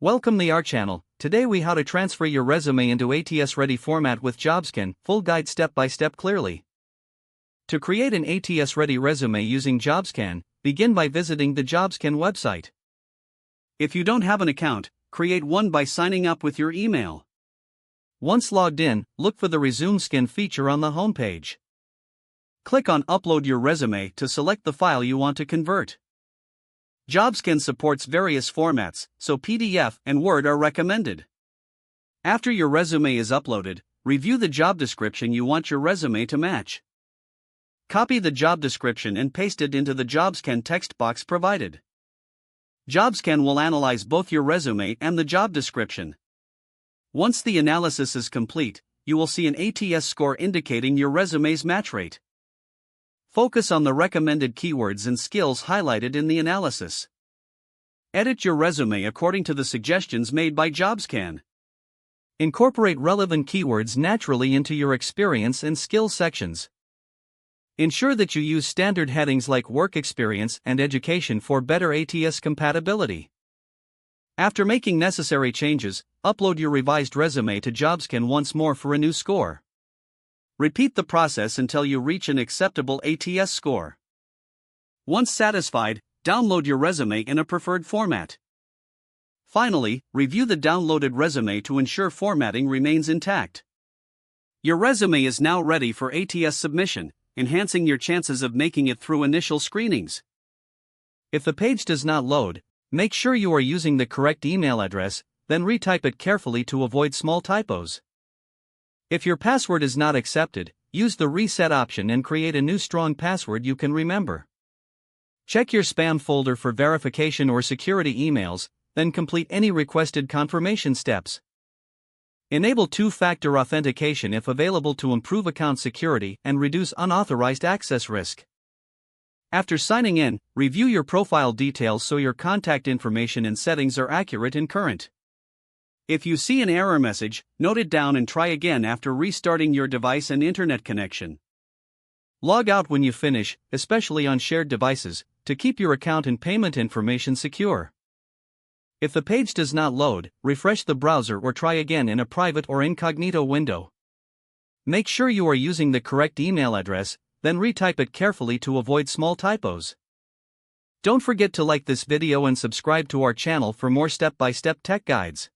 Welcome to our channel. Today we how to transfer your resume into ATS-ready format with Jobscan, full guide step by step clearly. To create an ATS-ready resume using Jobscan, begin by visiting the Jobscan website. If you don't have an account, create one by signing up with your email. Once logged in, look for the Resume Scan feature on the homepage. Click on Upload your resume to select the file you want to convert. Jobscan supports various formats, so PDF and Word are recommended. After your resume is uploaded, review the job description you want your resume to match. Copy the job description and paste it into the Jobscan text box provided. Jobscan will analyze both your resume and the job description. Once the analysis is complete, you will see an ATS score indicating your resume's match rate. Focus on the recommended keywords and skills highlighted in the analysis. Edit your resume according to the suggestions made by Jobscan. Incorporate relevant keywords naturally into your experience and skills sections. Ensure that you use standard headings like work experience and education for better ATS compatibility. After making necessary changes, upload your revised resume to Jobscan once more for a new score. Repeat the process until you reach an acceptable ATS score. Once satisfied, download your resume in a preferred format. Finally, review the downloaded resume to ensure formatting remains intact. Your resume is now ready for ATS submission, enhancing your chances of making it through initial screenings. If the page does not load, make sure you are using the correct email address, then retype it carefully to avoid small typos. If your password is not accepted, use the reset option and create a new strong password you can remember. Check your spam folder for verification or security emails, then complete any requested confirmation steps. Enable two-factor authentication if available to improve account security and reduce unauthorized access risk. After signing in, review your profile details so your contact information and settings are accurate and current. If you see an error message, note it down and try again after restarting your device and internet connection. Log out when you finish, especially on shared devices, to keep your account and payment information secure. If the page does not load, refresh the browser or try again in a private or incognito window. Make sure you are using the correct email address, then retype it carefully to avoid small typos. Don't forget to like this video and subscribe to our channel for more step-by-step tech guides.